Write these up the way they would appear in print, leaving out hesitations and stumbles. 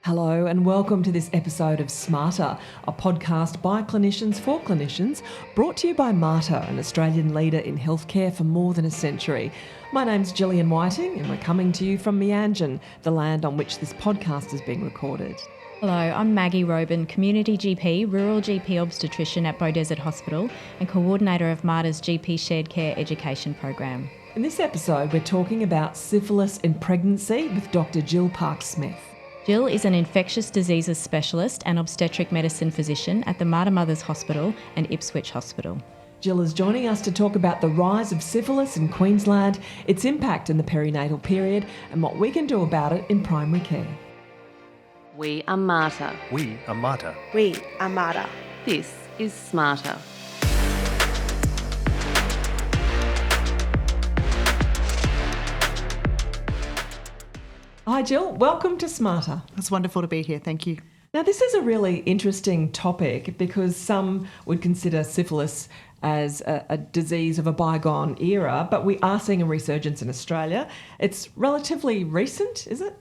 Hello and welcome to this episode of sMater, a podcast by clinicians for clinicians, brought to you by sMater, an Australian leader in healthcare for more than a century. My name's Gillian Whiting and we're coming to you from Meanjin, the land on which this podcast is being recorded. Hello, I'm Maggie Robin, Community GP, Rural GP Obstetrician at Beaudesert Hospital and Coordinator of sMater's GP Shared Care Education Program. In this episode, we're talking about syphilis in pregnancy with Dr. Jill Park-Smith. Jill is an infectious diseases specialist and obstetric medicine physician at the Mater Mothers Hospital and Ipswich Hospital. Jill is joining us to talk about the rise of syphilis in Queensland, its impact in the perinatal period, and what we can do about it in primary care. We are sMater. We are sMater. We are sMater. This is sMater. Hi Jill, welcome to sMater. It's wonderful to be here, thank you. Now this is a really interesting topic because some would consider syphilis as a disease of a bygone era, but we are seeing a resurgence in Australia. It's relatively recent, is it?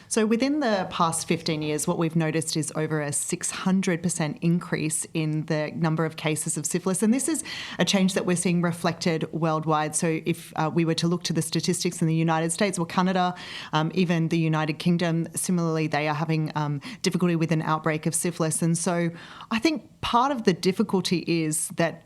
So within the past 15 years, what we've noticed is over a 600% increase in the number of cases of syphilis. And this is a change that we're seeing reflected worldwide. So if we were to look to the statistics in the United States or Canada, even the United Kingdom, similarly, they are having difficulty with an outbreak of syphilis. And so I think part of the difficulty is that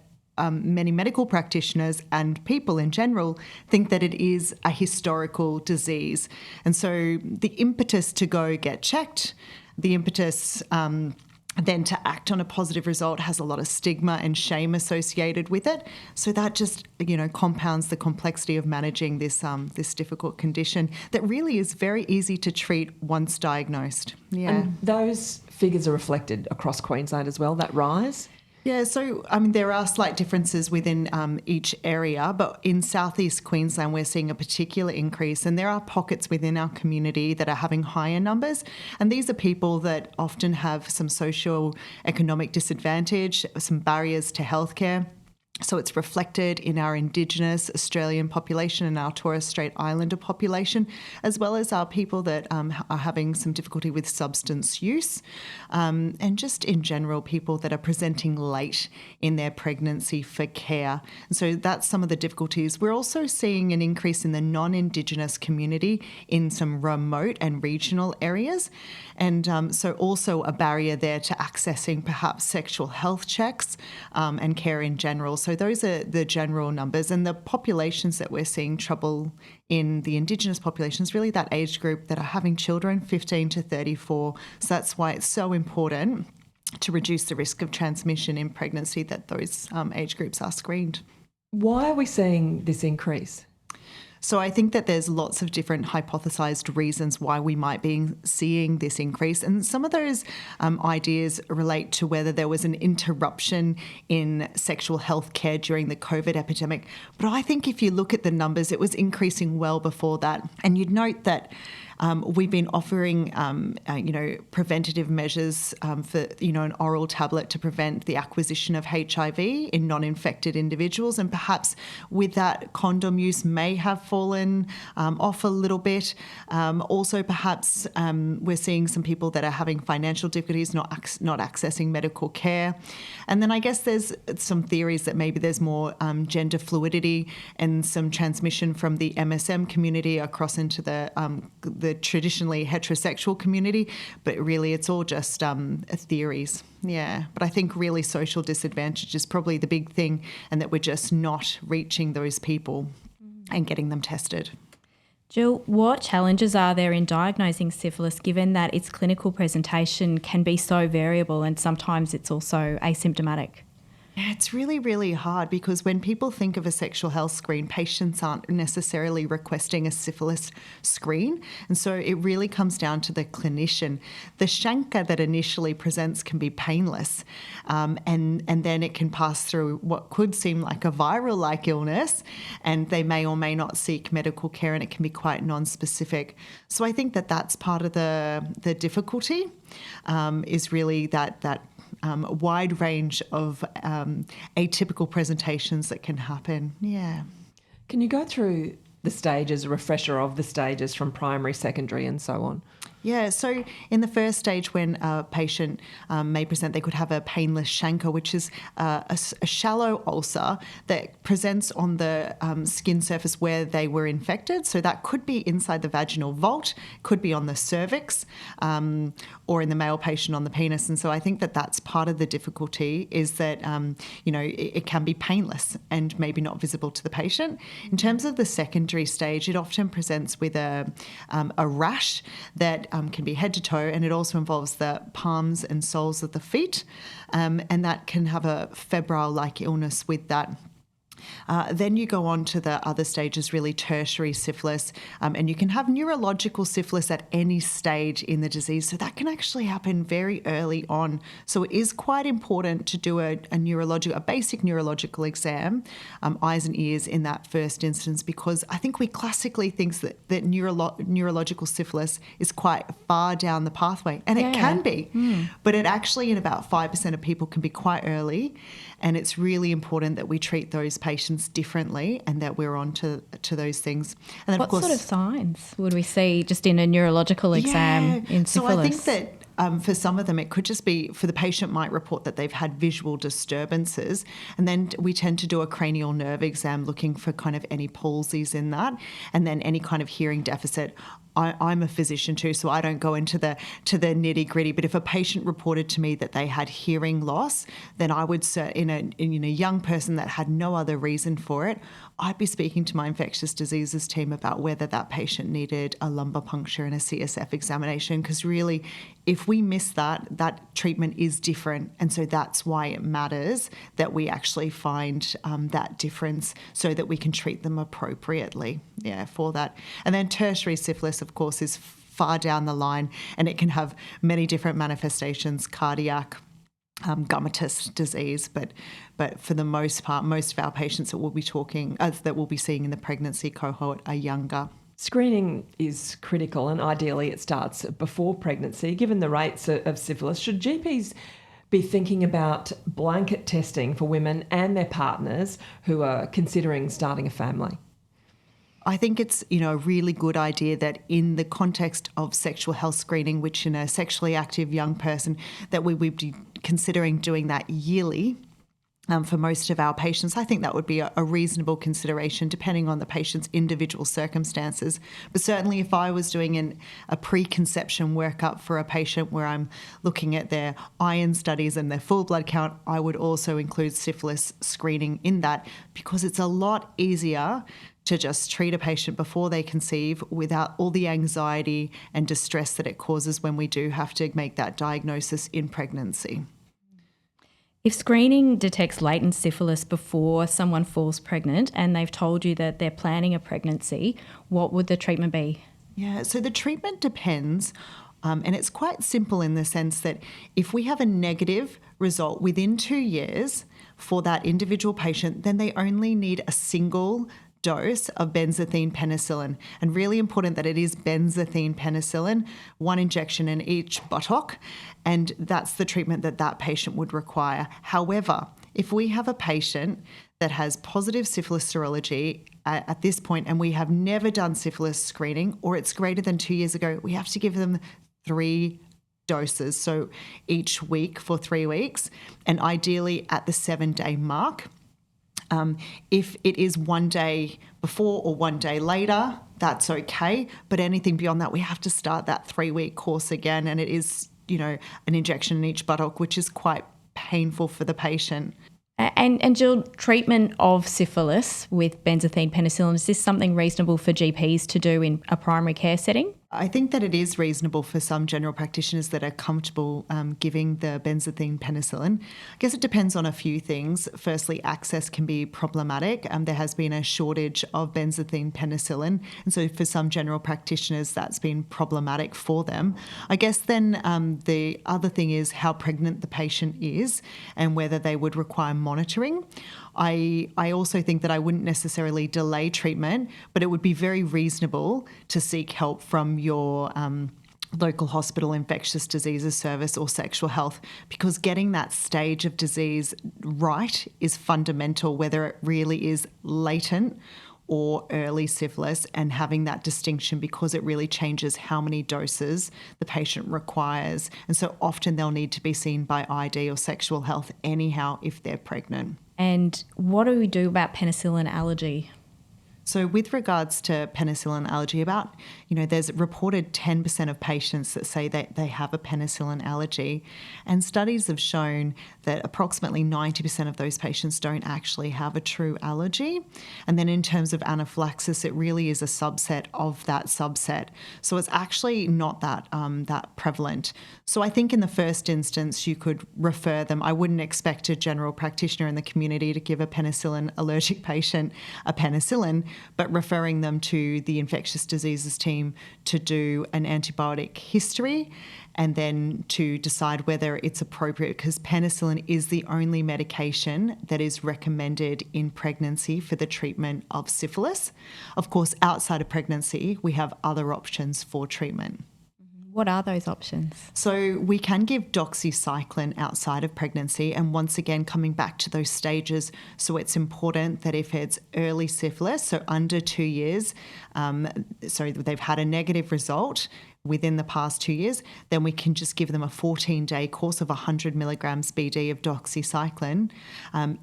many medical practitioners and people in general think that it is a historical disease. And so the impetus to go get checked, the impetus then to act on a positive result has a lot of stigma and shame associated with it. So that just, compounds the complexity of managing this difficult condition that really is very easy to treat once diagnosed. Yeah. And those figures are reflected across Queensland as well, that rise? Yeah, so there are slight differences within each area, but in southeast Queensland we're seeing a particular increase, and there are pockets within our community that are having higher numbers, and these are people that often have some socio-economic disadvantage, some barriers to healthcare. So it's reflected in our Indigenous Australian population and our Torres Strait Islander population, as well as our people that are having some difficulty with substance use, and just in general people that are presenting late in their pregnancy for care. And so that's some of the difficulties. We're also seeing an increase in the non-Indigenous community in some remote and regional areas, and so also a barrier there to accessing perhaps sexual health checks and care in general. So those are the general numbers, and the populations that we're seeing trouble in the Indigenous populations, really that age group that are having children, 15 to 34. So that's why it's so important to reduce the risk of transmission in pregnancy that those age groups are screened. Why are we seeing this increase? So I think that there's lots of different hypothesised reasons why we might be seeing this increase. And some of those ideas relate to whether there was an interruption in sexual health care during the COVID epidemic. But I think if you look at the numbers, it was increasing well before that. And you'd note that we've been offering, preventative measures for, an oral tablet to prevent the acquisition of HIV in non-infected individuals. And perhaps with that, condom use may have fallen off a little bit. Also, perhaps we're seeing some people that are having financial difficulties, not accessing medical care. And then I guess there's some theories that maybe there's more gender fluidity and some transmission from the MSM community across into the traditionally heterosexual community, but really it's all just theories. Yeah, but I think really social disadvantage is probably the big thing, and that we're just not reaching those people and getting them tested. Jill, what challenges are there in diagnosing syphilis given that its clinical presentation can be so variable and sometimes it's also asymptomatic? Yeah, it's really, really hard because when people think of a sexual health screen, patients aren't necessarily requesting a syphilis screen. And so it really comes down to the clinician. The chancre that initially presents can be painless, and then it can pass through what could seem like a viral-like illness, and they may or may not seek medical care, and it can be quite non-specific. So I think that that's part of the difficulty, is really that wide range of atypical presentations that can happen. Yeah. Can you go through the stages, a refresher of the stages from primary, secondary and so on? Yeah, so in the first stage when a patient may present, they could have a painless chancre, which is a shallow ulcer that presents on the skin surface where they were infected. So that could be inside the vaginal vault, could be on the cervix, or in the male patient on the penis. And so I think that that's part of the difficulty, is that, it can be painless and maybe not visible to the patient. In terms of the secondary stage, it often presents with a rash that can be head to toe, and it also involves the palms and soles of the feet, and that can have a febrile-like illness with that. Then you go on to the other stages, really tertiary syphilis, and you can have neurological syphilis at any stage in the disease. So that can actually happen very early on. So it is quite important to do a basic neurological exam, eyes and ears in that first instance, because I think we classically think that neurological syphilis is quite far down the pathway, and it can be, but it actually in about 5% of people can be quite early. And it's really important that we treat those patients differently and that we're on to those things. And then, what of course, sort of signs would we see just in a neurological exam in syphilis? So I think that for some of them, it could just be, for the patient might report that they've had visual disturbances, and then we tend to do a cranial nerve exam looking for kind of any palsies in that, and then any kind of hearing deficit. I'm a physician too, so I don't go into the nitty gritty. But if a patient reported to me that they had hearing loss, then I would, in a young person that had no other reason for it, I'd be speaking to my infectious diseases team about whether that patient needed a lumbar puncture and a CSF examination. Because really, if we miss that treatment is different, and so that's why it matters that we actually find that difference so that we can treat them appropriately. For that. And then tertiary syphilis, of course, is far down the line, and it can have many different manifestations, cardiac, gummatous disease, but for the most part, most of our patients that we'll be seeing in the pregnancy cohort are younger. Screening is critical, and ideally it starts before pregnancy. Given the rates of syphilis, should GPs be thinking about blanket testing for women and their partners who are considering starting a family? I think it's, a really good idea that in the context of sexual health screening, which in a sexually active young person, that we would be considering doing that yearly. For most of our patients, I think that would be a reasonable consideration depending on the patient's individual circumstances. But certainly if I was doing a preconception workup for a patient where I'm looking at their iron studies and their full blood count, I would also include syphilis screening in that, because it's a lot easier to just treat a patient before they conceive without all the anxiety and distress that it causes when we do have to make that diagnosis in pregnancy. If screening detects latent syphilis before someone falls pregnant and they've told you that they're planning a pregnancy, what would the treatment be? Yeah, so the treatment depends, and it's quite simple in the sense that if we have a negative result within 2 years for that individual patient, then they only need a single dose of benzathine penicillin, and really important that it is benzathine penicillin, 1 injection in each buttock, and that's the treatment that patient would require. However, if we have a patient that has positive syphilis serology at this point and we have never done syphilis screening, or it's greater than 2 years ago, we have to give them 3 doses, so each week for 3 weeks, and ideally at the 7-day mark. If it is 1 day before or 1 day later, that's okay. But anything beyond that, we have to start that 3-week course again. And it is, an injection in each buttock, which is quite painful for the patient. And Jill, treatment of syphilis with benzathine penicillin, is this something reasonable for GPs to do in a primary care setting? I think that it is reasonable for some general practitioners that are comfortable giving the benzathine penicillin. I guess it depends on a few things. Firstly, access can be problematic. There has been a shortage of benzathine penicillin, and so for some general practitioners, that's been problematic for them. I guess then the other thing is how pregnant the patient is and whether they would require monitoring. I also think that I wouldn't necessarily delay treatment, but it would be very reasonable to seek help from your local hospital infectious diseases service or sexual health, because getting that stage of disease right is fundamental, whether it really is latent or early syphilis, and having that distinction because it really changes how many doses the patient requires. And so often they'll need to be seen by ID or sexual health anyhow if they're pregnant. And what do we do about penicillin allergy? So with regards to penicillin allergy, there's reported 10% of patients that say that they have a penicillin allergy. And studies have shown that approximately 90% of those patients don't actually have a true allergy. And then in terms of anaphylaxis, it really is a subset of that subset. So it's actually not that prevalent. So I think in the first instance, you could refer them. I wouldn't expect a general practitioner in the community to give a penicillin allergic patient a penicillin, but referring them to the infectious diseases team to do an antibiotic history and then to decide whether it's appropriate, because penicillin is the only medication that is recommended in pregnancy for the treatment of syphilis. Of course, outside of pregnancy, we have other options for treatment. What are those options? So we can give doxycycline outside of pregnancy, and once again coming back to those stages, so it's important that if it's early syphilis, so under 2 years, so they've had a negative result within the past 2 years, then we can just give them a 14-day course of 100 milligrams BD of doxycycline.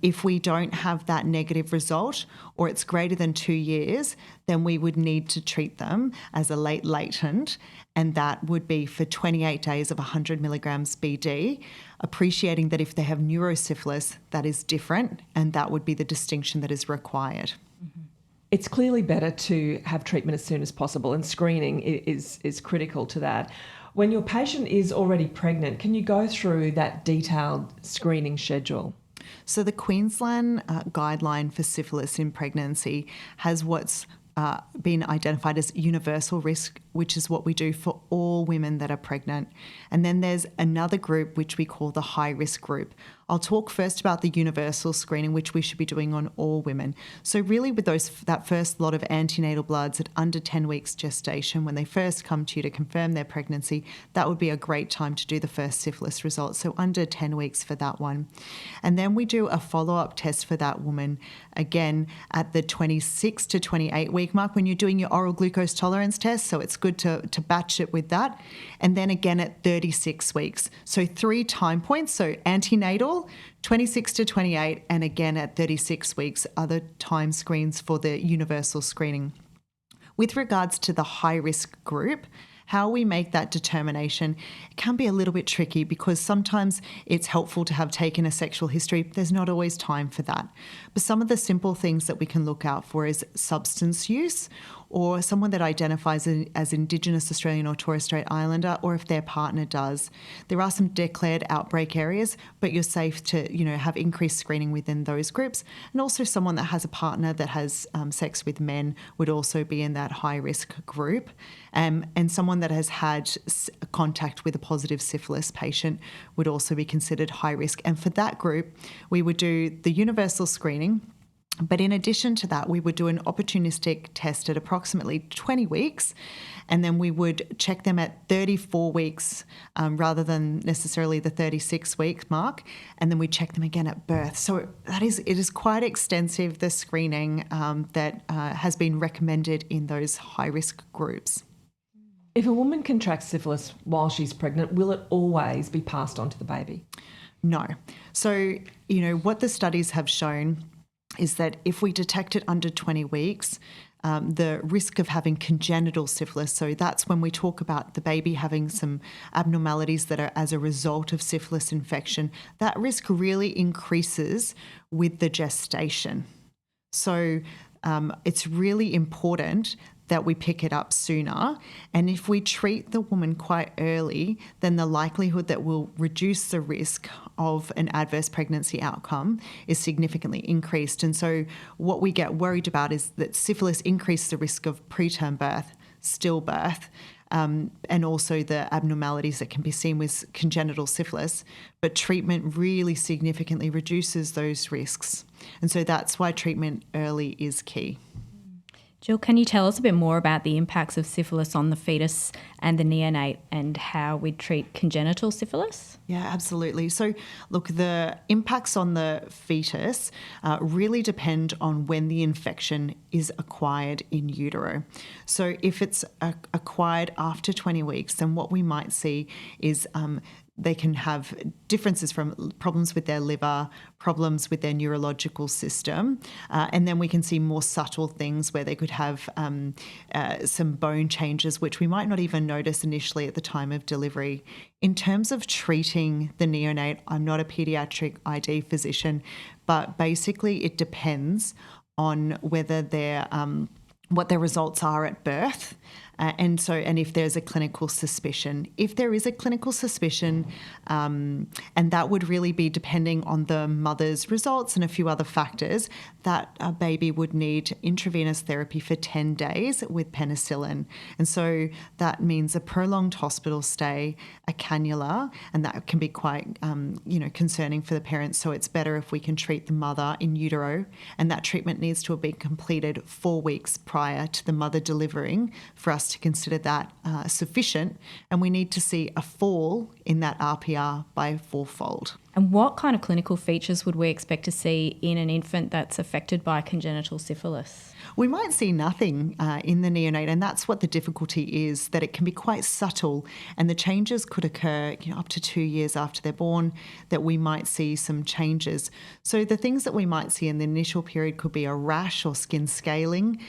If we don't have that negative result or it's greater than 2 years, then we would need to treat them as a late latent, and that would be for 28 days of 100 milligrams BD, appreciating that if they have neurosyphilis, that is different, and that would be the distinction that is required. It's clearly better to have treatment as soon as possible, and screening is critical to that. When your patient is already pregnant, can you go through that detailed screening schedule? So the Queensland guideline for syphilis in pregnancy has what's been identified as universal risk, which is what we do for all women that are pregnant. And then there's another group which we call the high risk group. I'll talk first about the universal screening, which we should be doing on all women. So really with that first lot of antenatal bloods at under 10 weeks gestation, when they first come to you to confirm their pregnancy, that would be a great time to do the first syphilis result. So under 10 weeks for that one. And then we do a follow-up test for that woman, again, at the 26 to 28 week mark when you're doing your oral glucose tolerance test. So it's good to batch it with that. And then again at 36 weeks. So 3 time points. So antenatal, 26 to 28, and again at 36 weeks, other time screens for the universal screening. With regards to the high-risk group, how we make that determination can be a little bit tricky because sometimes it's helpful to have taken a sexual history. There's not always time for that. But some of the simple things that we can look out for is substance use, or someone that identifies as Indigenous Australian or Torres Strait Islander, or if their partner does. There are some declared outbreak areas, but you're safe to, have increased screening within those groups. And also someone that has a partner that has sex with men would also be in that high-risk group. And someone that has had contact with a positive syphilis patient would also be considered high risk. And for that group, we would do the universal screening. But in addition to that, we would do an opportunistic test at approximately 20 weeks, and then we would check them at 34 weeks rather than necessarily the 36-week mark, and then we check them again at birth. So it is quite extensive, the screening that has been recommended in those high-risk groups. If a woman contracts syphilis while she's pregnant, will it always be passed on to the baby? No. So, what the studies have shown is that if we detect it under 20 weeks, the risk of having congenital syphilis, so that's when we talk about the baby having some abnormalities that are as a result of syphilis infection, that risk really increases with the gestation. So it's really important that we pick it up sooner. And if we treat the woman quite early, then the likelihood that we'll reduce the risk of an adverse pregnancy outcome is significantly increased. And so what we get worried about is that syphilis increases the risk of preterm birth, stillbirth, and also the abnormalities that can be seen with congenital syphilis. But treatment really significantly reduces those risks. And so that's why treatment early is key. Jill, can you tell us a bit more about the impacts of syphilis on the fetus and the neonate and how we treat congenital syphilis? Yeah, absolutely. So, look, the impacts on the fetus really depend on when the infection is acquired in utero. So, if it's acquired after 20 weeks, then what we might see is they can have differences from problems with their liver, problems with their neurological system, and then we can see more subtle things where they could have some bone changes, which we might not even notice initially at the time of delivery. In terms of treating the neonate, I'm not a paediatric ID physician, but basically it depends on whether what their results are at birth. And if there's a clinical suspicion. If there is a clinical suspicion, and that would really be depending on the mother's results and a few other factors, that a baby would need intravenous therapy for 10 days with penicillin. And so that means a prolonged hospital stay, a cannula, and that can be quite concerning for the parents. So it's better if we can treat the mother in utero, and that treatment needs to have been completed 4 weeks prior to the mother delivering for us to consider that sufficient, and we need to see a fall in that RPR by 4-fold. And what kind of clinical features would we expect to see in an infant that's affected by congenital syphilis? We might see nothing in the neonate, and that's what the difficulty is, that it can be quite subtle, and the changes could occur up to 2 years after they're born, that we might see some changes. So the things that we might see in the initial period could be a rash or skin scaling.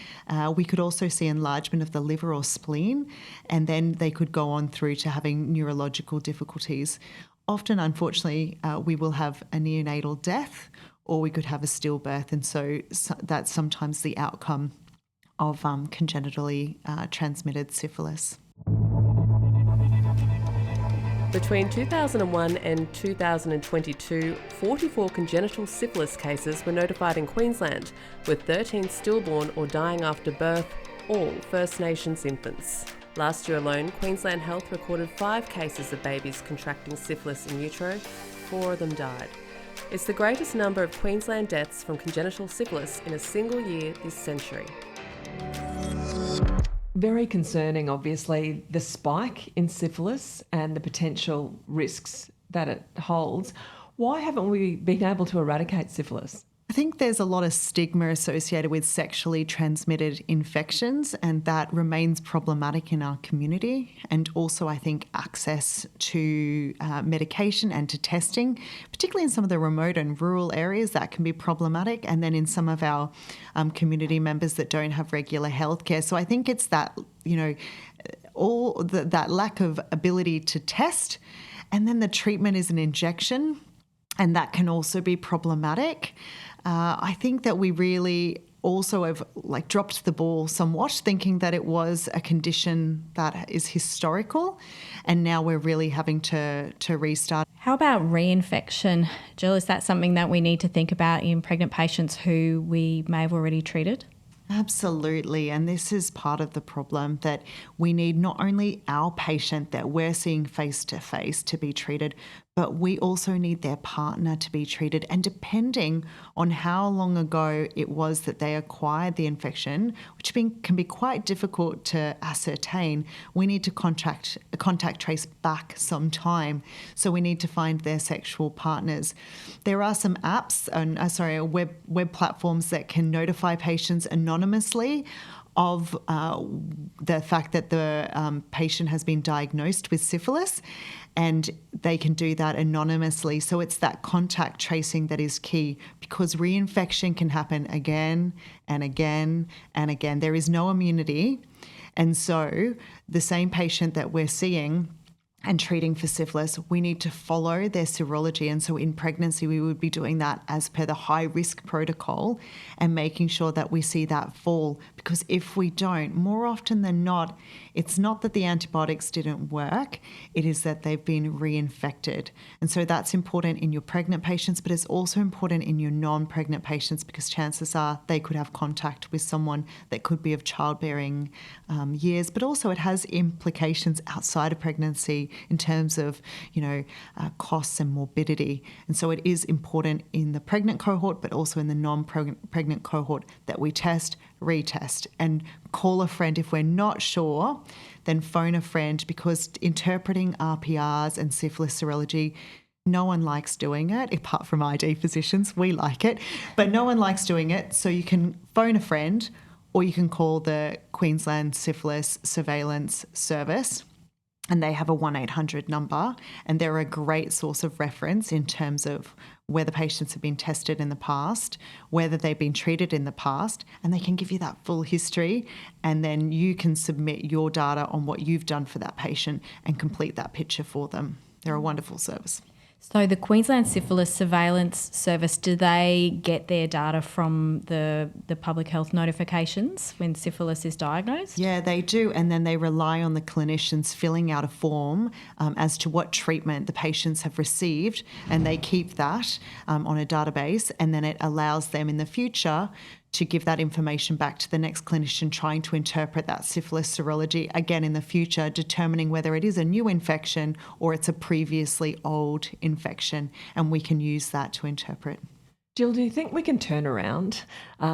We could also see enlargement of the liver or spleen, and then they could go on through to having neurological difficulties. Often, unfortunately, we will have a neonatal death, or we could have a stillbirth, and so that's sometimes the outcome of congenitally transmitted syphilis. Between 2001 and 2022, 44 congenital syphilis cases were notified in Queensland, with 13 stillborn or dying after birth, all First Nations infants. Last year alone, Queensland Health recorded 5 cases of babies contracting syphilis in utero. 4 of them died. It's the greatest number of Queensland deaths from congenital syphilis in a single year this century. Very concerning, obviously, the spike in syphilis and the potential risks that it holds. Why haven't we been able to eradicate syphilis? I think there's a lot of stigma associated with sexually transmitted infections, and that remains problematic in our community. And also, I think, access to medication and to testing, particularly in some of the remote and rural areas, that can be problematic. And then in some of our community members that don't have regular healthcare. So I think it's that, that lack of ability to test, and then the treatment is an injection, and that can also be problematic. I think that we really also have dropped the ball somewhat, thinking that it was a condition that is historical, and now we're really having to restart. How about reinfection? Jill, is that something that we need to think about in pregnant patients who we may have already treated? Absolutely, and this is part of the problem, that we need not only our patient that we're seeing face to face to be treated, but we also need their partner to be treated. And depending on how long ago it was that they acquired the infection, which can be quite difficult to ascertain, we need to contact trace back some time. So we need to find their sexual partners. There are some apps and web platforms that can notify patients anonymously of the fact that the patient has been diagnosed with syphilis, and they can do that anonymously. So it's that contact tracing that is key, because reinfection can happen again and again and again. There is no immunity. And so the same patient that we're seeing and treating for syphilis, we need to follow their serology. And so in pregnancy, we would be doing that as per the high risk protocol and making sure that we see that fall. Because if we don't, more often than not, it's not that the antibiotics didn't work, it is that they've been reinfected. And so that's important in your pregnant patients, but it's also important in your non-pregnant patients, because chances are they could have contact with someone that could be of childbearing years, but also it has implications outside of pregnancy serology in terms of, costs and morbidity. And so it is important in the pregnant cohort, but also in the non-pregnant cohort that we test, retest, and call a friend if we're not sure, then phone a friend, because interpreting RPRs and syphilis serology, no one likes doing it, apart from ID physicians. We like it, but no one likes doing it. So you can phone a friend, or you can call the Queensland Syphilis Surveillance Service, and they have a 1-800 number, and they're a great source of reference in terms of whether patients have been tested in the past, whether they've been treated in the past, and they can give you that full history, and then you can submit your data on what you've done for that patient and complete that picture for them. They're a wonderful service. So the Queensland Syphilis Surveillance Service, do they get their data from the public health notifications when syphilis is diagnosed? Yeah, they do. And then they rely on the clinicians filling out a form as to what treatment the patients have received, and they keep that on a database, and then it allows them in the future to give that information back to the next clinician trying to interpret that syphilis serology again in the future, determining whether it is a new infection or it's a previously old infection, and we can use that to interpret. Jill, do you think we can turn around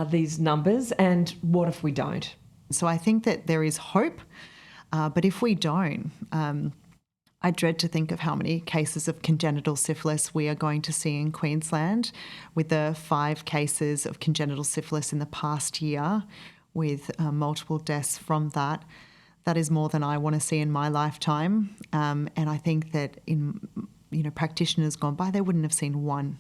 these numbers, and what if we don't? So I think that there is hope, but if we don't, I dread to think of how many cases of congenital syphilis we are going to see in Queensland, with the 5 cases of congenital syphilis in the past year, with multiple deaths from that. That is more than I want to see in my lifetime. And I think that in practitioners gone by, they wouldn't have seen one.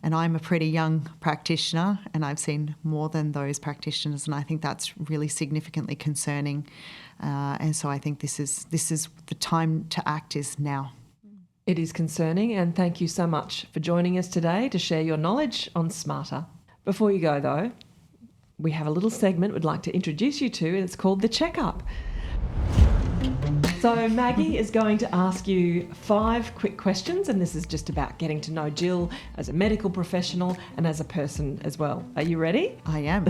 And I'm a pretty young practitioner, and I've seen more than those practitioners, and I think that's really significantly concerning. And so I think this is the time to act is now. It is concerning, and thank you so much for joining us today to share your knowledge on sMater. Before you go though, we have a little segment we'd like to introduce you to, and it's called The Checkup. So Maggie is going to ask you 5 quick questions, and this is just about getting to know Jill as a medical professional and as a person as well. Are you ready? I am.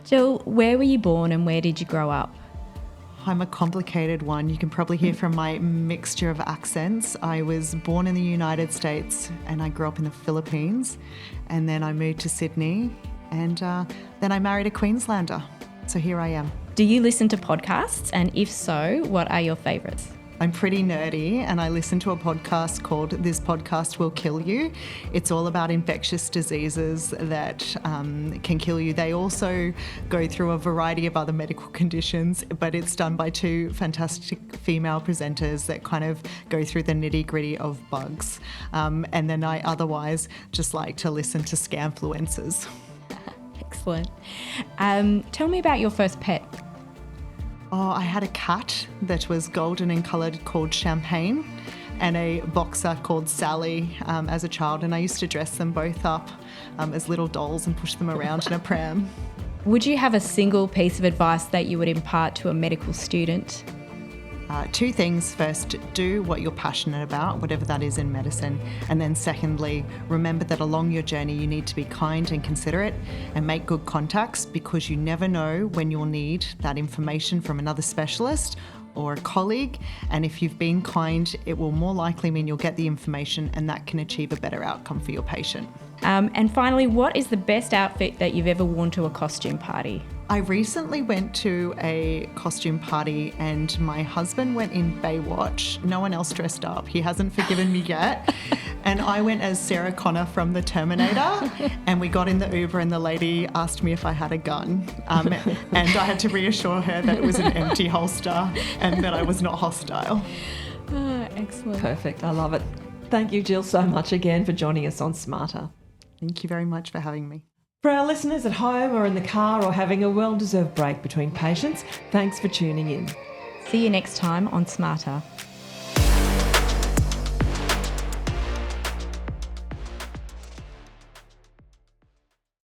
Jill, where were you born and where did you grow up? I'm a complicated one. You can probably hear from my mixture of accents. I was born in the United States and I grew up in the Philippines, and then I moved to Sydney, and then I married a Queenslander. So here I am. Do you listen to podcasts? And if so, what are your favourites? I'm pretty nerdy, and I listen to a podcast called This Podcast Will Kill You. It's all about infectious diseases that can kill you. They also go through a variety of other medical conditions, but it's done by 2 fantastic female presenters that kind of go through the nitty-gritty of bugs. And then I otherwise just like to listen to scamfluencers. Excellent. Tell me about your first pet. Oh, I had a cat that was golden in coloured called Champagne, and a boxer called Sally as a child, and I used to dress them both up as little dolls and push them around in a pram. Would you have a single piece of advice that you would impart to a medical student? 2 things. First, do what you're passionate about, whatever that is in medicine. And then secondly, remember that along your journey you need to be kind and considerate and make good contacts, because you never know when you'll need that information from another specialist or a colleague. And if you've been kind, it will more likely mean you'll get the information, and that can achieve a better outcome for your patient. And finally, what is the best outfit that you've ever worn to a costume party? I recently went to a costume party and my husband went in Baywatch. No one else dressed up. He hasn't forgiven me yet. And I went as Sarah Connor from The Terminator, and we got in the Uber and the lady asked me if I had a gun. And I had to reassure her that it was an empty holster and that I was not hostile. Excellent. Perfect. I love it. Thank you, Jill, so much again for joining us on sMater. Thank you very much for having me. For our listeners at home or in the car or having a well-deserved break between patients, thanks for tuning in. See you next time on sMater.